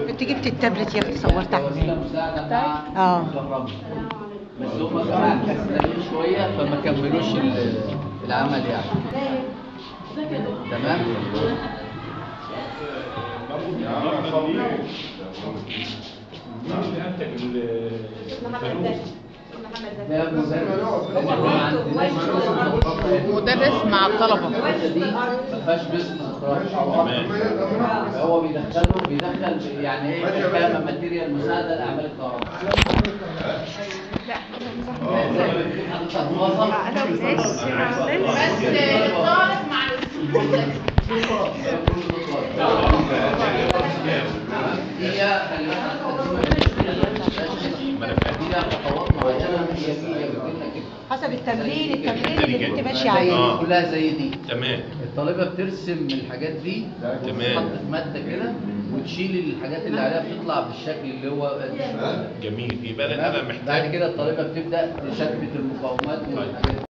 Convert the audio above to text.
انت جبت التابلت يا اختي صورت وسيله عليه. مساعده مع اه مكرمه. بس هم كمان كسلانين شويه فما كملوش العمل يعني. تمام. ده مدرس مع الطلبة. دي ما فيهاش بزنس خالص. هو بيدخل يعني ايه كام ماتيريال مساعده لاعمال الكهرباء. بس الطالب مع الاستودنت. هي خطوات معينه هي حسب التمرين اللي انت ماشي عليه. كلها زي دي. تمام. الطالبه بترسم الحاجات دي وتحط في ماده كده وتشيل الحاجات اللي عليها بتطلع بالشكل اللي هو جميل. يبقى انا محتاج بعد كده الطالبه بتبدا تثبت المقاومات والحاجات